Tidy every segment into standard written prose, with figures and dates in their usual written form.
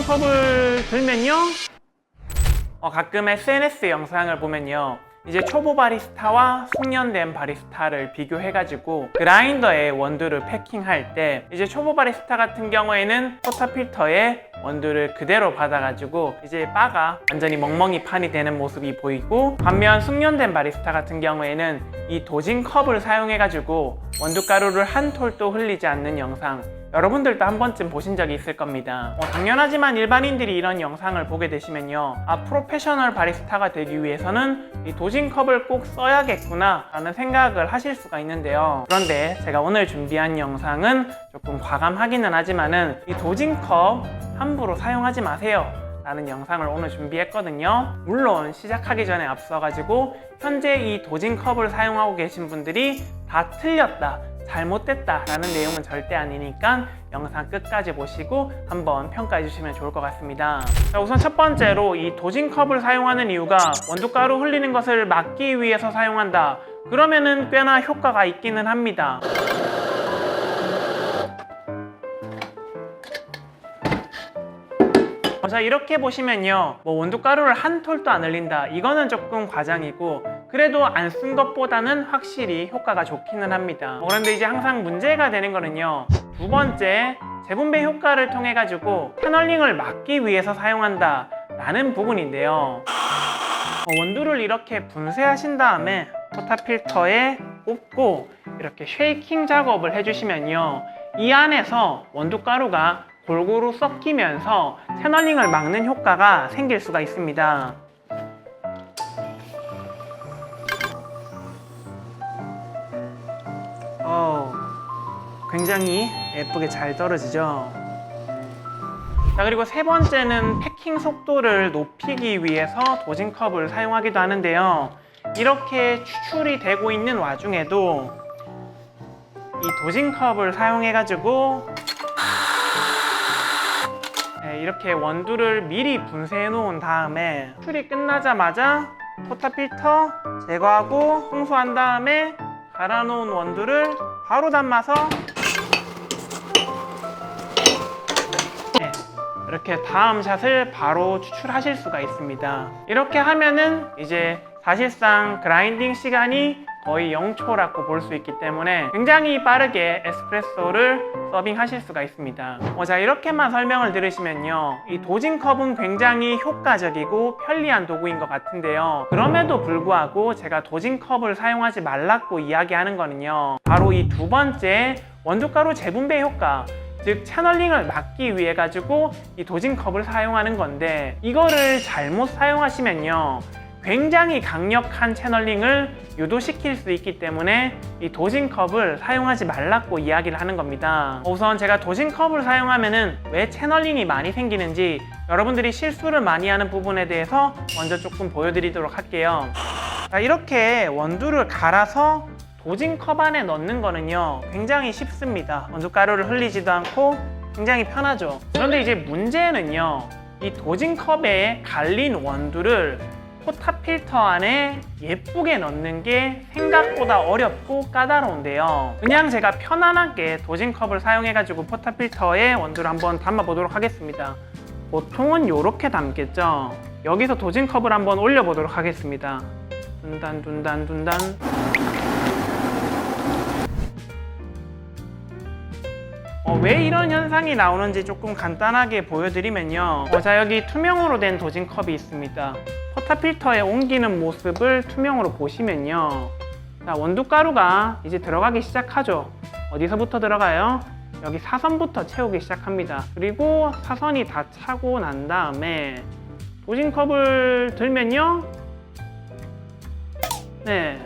도진컵을 들면요, 가끔 SNS 영상을 보면요, 이제 초보 바리스타와 숙련된 바리스타를 비교해가지고 그라인더에 원두를 패킹할 때 이제 초보 바리스타 같은 경우에는 포터필터에 원두를 그대로 받아가지고 이제 바가 완전히 멍멍이 판이 되는 모습이 보이고, 반면 숙련된 바리스타 같은 경우에는 이 도진컵을 사용해가지고 원두가루를 한 톨도 흘리지 않는 영상, 여러분들도 한 번쯤 보신 적이 있을 겁니다. 당연하지만 일반인들이 이런 영상을 보게 되시면요, 프로페셔널 바리스타가 되기 위해서는 이 도진컵을 꼭 써야겠구나 라는 생각을 하실 수가 있는데요. 그런데 제가 오늘 준비한 영상은 조금 과감하기는 하지만은 이 도진컵 함부로 사용하지 마세요 라는 영상을 오늘 준비했거든요. 물론 시작하기 전에 앞서가지고 현재 이 도진컵을 사용하고 계신 분들이 다 틀렸다, 잘못됐다 라는 내용은 절대 아니니까 영상 끝까지 보시고 한번 평가해 주시면 좋을 것 같습니다. 자, 우선 첫 번째로 이 도진컵을 사용하는 이유가 원두가루 흘리는 것을 막기 위해서 사용한다, 그러면은 꽤나 효과가 있기는 합니다. 자, 이렇게 보시면요, 원두가루를 한 톨도 안 흘린다, 이거는 조금 과장이고, 그래도 안 쓴 것보다는 확실히 효과가 좋기는 합니다. 그런데 이제 항상 문제가 되는 거는요, 두 번째, 재분배 효과를 통해 가지고 패널링을 막기 위해서 사용한다 라는 부분인데요, 원두를 이렇게 분쇄하신 다음에 포터필터에 꽂고 이렇게 쉐이킹 작업을 해주시면요, 이 안에서 원두가루가 골고루 섞이면서 채널링을 막는 효과가 생길 수가 있습니다. 굉장히 예쁘게 잘 떨어지죠. 자, 그리고 세 번째는 패킹 속도를 높이기 위해서 도진컵을 사용하기도 하는데요, 이렇게 추출이 되고 있는 와중에도 이 도진컵을 사용해 가지고 이렇게 원두를 미리 분쇄해 놓은 다음에 추출이 끝나자마자 포터필터 제거하고 홍수한 다음에 갈아 놓은 원두를 바로 담아서 이렇게 다음 샷을 바로 추출하실 수가 있습니다. 이렇게 하면은 이제 사실상 그라인딩 시간이 거의 0초라고 볼 수 있기 때문에 굉장히 빠르게 에스프레소를 서빙하실 수가 있습니다. 자, 이렇게만 설명을 들으시면요, 이 도진컵은 굉장히 효과적이고 편리한 도구인 것 같은데요, 그럼에도 불구하고 제가 도진컵을 사용하지 말라고 이야기하는 거는요, 바로 이 두 번째 원두가루 재분배 효과, 즉 채널링을 막기 위해 가지고 이 도진컵을 사용하는 건데, 이거를 잘못 사용하시면요, 굉장히 강력한 채널링을 유도시킬 수 있기 때문에 이 도진컵을 사용하지 말라고 이야기를 하는 겁니다. 우선 제가 도진컵을 사용하면은 왜 채널링이 많이 생기는지, 여러분들이 실수를 많이 하는 부분에 대해서 먼저 조금 보여드리도록 할게요. 자, 이렇게 원두를 갈아서 도진컵 안에 넣는 거는요, 굉장히 쉽습니다. 원두가루를 흘리지도 않고 굉장히 편하죠. 그런데 이제 문제는요, 이 도진컵에 갈린 원두를 포터필터 안에 예쁘게 넣는 게 생각보다 어렵고 까다로운데요, 그냥 제가 편안하게 도진컵을 사용해가지고 포터필터에 원두를 한번 담아보도록 하겠습니다. 보통은 이렇게 담겠죠. 여기서 도진컵을 한번 올려보도록 하겠습니다. 둔단 둔단 둔단. 왜 이런 현상이 나오는지 조금 간단하게 보여드리면요, 자, 여기 투명으로 된 도진컵이 있습니다. 포터필터에 옮기는 모습을 투명으로 보시면요, 자, 원두가루가 이제 들어가기 시작하죠. 어디서부터 들어가요? 여기 사선부터 채우기 시작합니다. 그리고 사선이 다 차고 난 다음에 도진컵을 들면요, 네,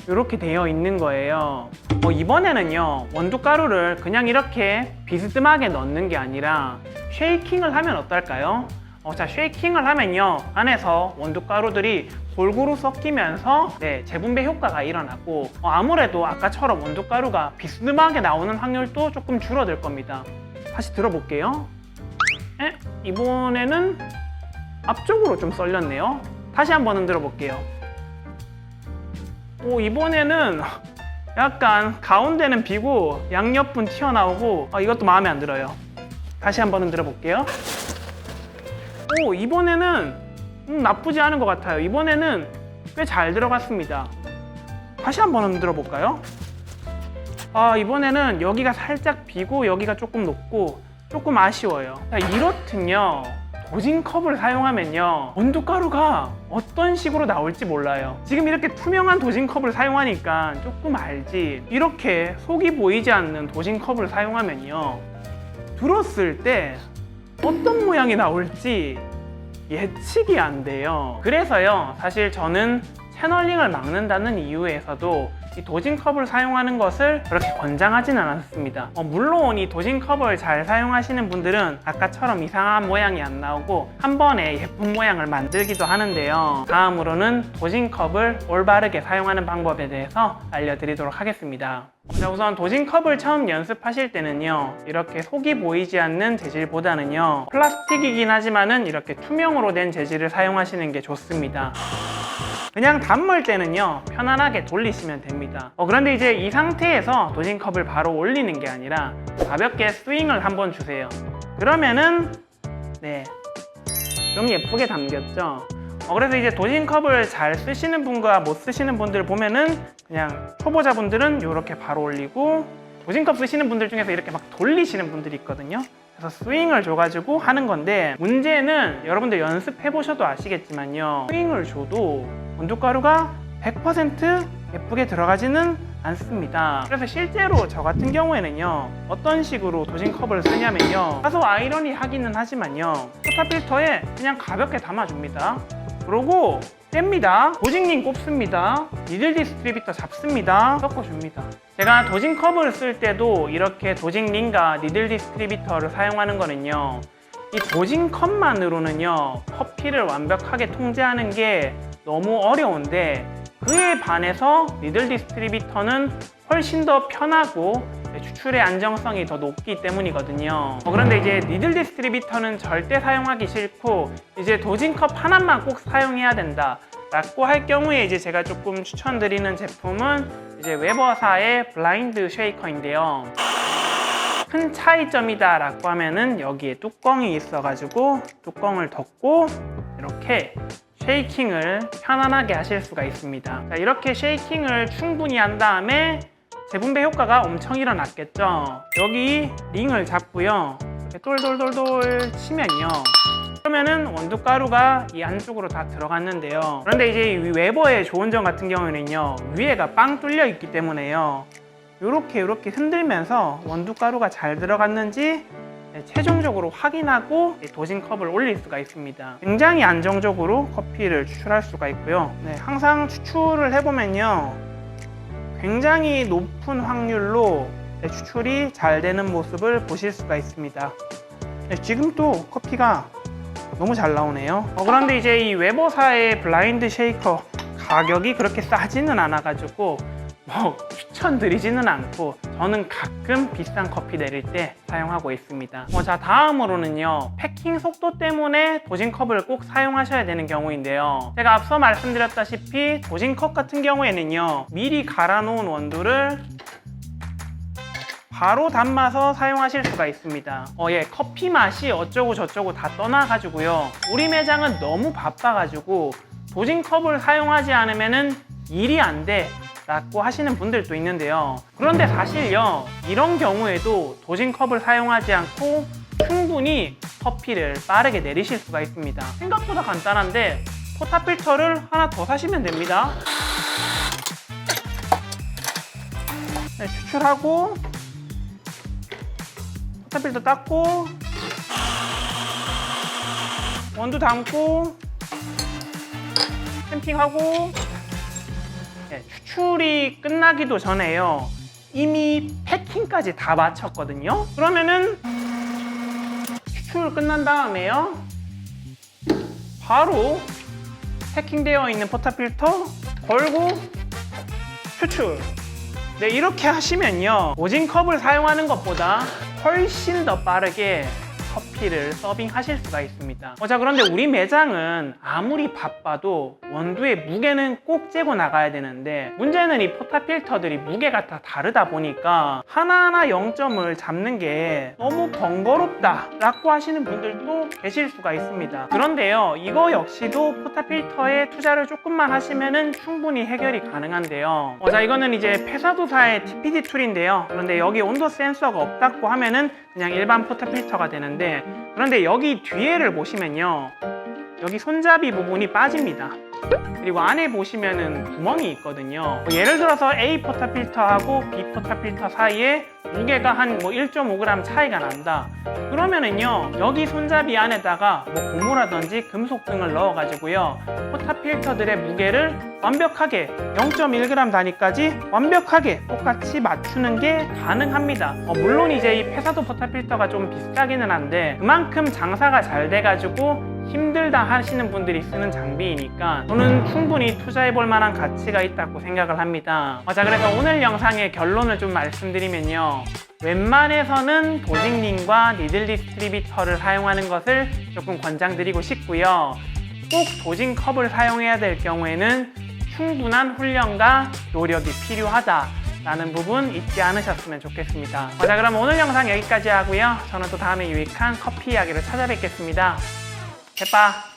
이렇게 되어 있는 거예요. 이번에는요, 원두가루를 그냥 이렇게 비스듬하게 넣는 게 아니라 쉐이킹을 하면 어떨까요? 자, 쉐이킹을 하면요, 안에서 원두가루들이 골고루 섞이면서 재분배 효과가 일어나고, 아무래도 아까처럼 원두가루가 비스듬하게 나오는 확률도 조금 줄어들 겁니다. 다시 들어볼게요. 이번에는 앞쪽으로 좀 썰렸네요. 다시 한번 흔들어 볼게요. 이번에는 약간 가운데는 비고 양옆은 튀어나오고, 이것도 마음에 안 들어요. 다시 한번 흔들어 볼게요. 오, 이번에는 나쁘지 않은 것 같아요. 이번에는 꽤 잘 들어갔습니다. 다시 한번 흔들어 볼까요? 이번에는 여기가 살짝 비고 여기가 조금 높고 조금 아쉬워요. 자, 이렇든요. 도징컵을 사용하면요, 원두가루가 어떤 식으로 나올지 몰라요. 지금 이렇게 투명한 도징컵을 사용하니까 조금 알지, 이렇게 속이 보이지 않는 도징컵을 사용하면요, 들었을 때 어떤 모양이 나올지 예측이 안 돼요. 그래서요, 사실 저는 채널링을 막는다는 이유에서도 이 도징컵을 사용하는 것을 그렇게 권장하진 않았습니다. 물론 이 도징컵을 잘 사용하시는 분들은 아까처럼 이상한 모양이 안 나오고 한 번에 예쁜 모양을 만들기도 하는데요. 다음으로는 도징컵을 올바르게 사용하는 방법에 대해서 알려드리도록 하겠습니다. 자, 우선 도징컵을 처음 연습하실 때는요, 이렇게 속이 보이지 않는 재질보다는요, 플라스틱이긴 하지만은 이렇게 투명으로 된 재질을 사용하시는 게 좋습니다. 그냥 담물 때는요, 편안하게 돌리시면 됩니다. 그런데 이제 이 상태에서 도징컵을 바로 올리는 게 아니라 가볍게 스윙을 한번 주세요. 그러면은 좀 예쁘게 담겼죠. 그래서 이제 도징컵을 잘 쓰시는 분과 못 쓰시는 분들 보면은 그냥 초보자분들은 이렇게 바로 올리고, 도징컵 쓰시는 분들 중에서 이렇게 막 돌리시는 분들이 있거든요. 그래서 스윙을 줘가지고 하는 건데, 문제는 여러분들 연습해 보셔도 아시겠지만요, 스윙을 줘도 원두가루가 100% 예쁘게 들어가지는 않습니다. 그래서 실제로 저 같은 경우에는요, 어떤 식으로 도징컵을 쓰냐면요, 다소 아이러니하기는 하지만요, 포타필터에 그냥 가볍게 담아줍니다. 그러고 뗍니다. 도징링 꼽습니다. 니들 디스트리뷰터 잡습니다. 섞어줍니다. 제가 도징컵을 쓸 때도 이렇게 도징링과 니들 디스트리뷰터를 사용하는 거는요, 이 도징컵만으로는요, 커피를 완벽하게 통제하는 게 너무 어려운데, 그에 반해서 니들 디스트리뷰터는 훨씬 더 편하고 추출의 안정성이 더 높기 때문이거든요. 그런데 이제 니들 디스트리뷰터는 절대 사용하기 싫고, 이제 도징컵 하나만 꼭 사용해야 된다 라고 할 경우에 이제 제가 조금 추천드리는 제품은 이제 웨버사의 블라인드 쉐이커인데요. 큰 차이점이다 라고 하면은 여기에 뚜껑이 있어가지고 뚜껑을 덮고 이렇게 쉐이킹을 편안하게 하실 수가 있습니다. 자, 이렇게 쉐이킹을 충분히 한 다음에 재분배 효과가 엄청 일어났겠죠. 여기 링을 잡고요, 이렇게 똘똘똘똘 치면요, 그러면은 원두가루가 이 안쪽으로 다 들어갔는데요. 그런데 이제 이 웨버의 좋은 점 같은 경우에는요, 위에가 빵 뚫려 있기 때문에요, 이렇게 흔들면서 원두가루가 잘 들어갔는지 최종적으로 확인하고 도징컵을 올릴 수가 있습니다. 굉장히 안정적으로 커피를 추출할 수가 있고요. 항상 추출을 해보면요, 굉장히 높은 확률로 추출이 잘 되는 모습을 보실 수가 있습니다. 지금 또 커피가 너무 잘 나오네요. 그런데 이제 이 웨버사의 블라인드 쉐이커 가격이 그렇게 싸지는 않아가지고 추천드리지는 않고, 저는 가끔 비싼 커피 내릴 때 사용하고 있습니다. 자, 다음으로는요, 패킹 속도 때문에 도징컵을 꼭 사용하셔야 되는 경우인데요, 제가 앞서 말씀드렸다시피 도징컵 같은 경우에는요, 미리 갈아 놓은 원두를 바로 담아서 사용하실 수가 있습니다. 커피 맛이 어쩌고 저쩌고 다 떠나가지고요, 우리 매장은 너무 바빠가지고 도징컵을 사용하지 않으면은 일이 안 돼 라고 하시는 분들도 있는데요, 그런데 사실요, 이런 경우에도 도징컵을 사용하지 않고 충분히 커피를 빠르게 내리실 수가 있습니다. 생각보다 간단한데 포타필터를 하나 더 사시면 됩니다. 추출하고 포타필터 닦고 원두 담고 캠핑하고, 추출이 끝나기도 전에요, 이미 패킹까지 다 마쳤거든요. 그러면은 추출 끝난 다음에요, 바로 패킹되어 있는 포타필터 걸고 추출. 이렇게 하시면요, 도징컵을 사용하는 것보다 훨씬 더 빠르게 가지를 서빙하실 수가 있습니다. 자, 그런데 우리 매장은 아무리 바빠도 원두의 무게는 꼭 재고 나가야 되는데, 문제는 이 포타필터들이 무게가 다 다르다 보니까 하나하나 0점을 잡는 게 너무 번거롭다 라고 하시는 분들도 계실 수가 있습니다. 그런데요, 이거 역시도 포타필터에 투자를 조금만 하시면은 충분히 해결이 가능한데요. 자, 이거는 이제 페사도사의 TPD 툴인데요. 그런데 여기 온도 센서가 없다고 하면은 그냥 일반 포타필터가 되는데, 그런데 여기 뒤에를 보시면요, 여기 손잡이 부분이 빠집니다. 그리고 안에 보시면은 구멍이 있거든요. 예를 들어서 A 포타필터하고 B 포타필터 사이에 무게가 한 1.5g 차이가 난다. 그러면은요, 여기 손잡이 안에다가 고무라든지 금속 등을 넣어가지고요, 포타필터들의 무게를 완벽하게 0.1g 단위까지 완벽하게 똑같이 맞추는 게 가능합니다. 물론 이제 이 페사도 포타필터가 좀 비싸기는 한데, 그만큼 장사가 잘 돼가지고 힘들다 하시는 분들이 쓰는 장비이니까 저는 충분히 투자해볼 만한 가치가 있다고 생각을 합니다. 자, 그래서 오늘 영상의 결론을 좀 말씀드리면요, 웬만해서는 도직링과 니들 디스트리비터를 사용하는 것을 조금 권장드리고 싶고요, 꼭 도징컵을 사용해야 될 경우에는 충분한 훈련과 노력이 필요하다 라는 부분 잊지 않으셨으면 좋겠습니다. 자, 그럼 오늘 영상 여기까지 하고요, 저는 또 다음에 유익한 커피 이야기를 찾아뵙겠습니다. 해빠.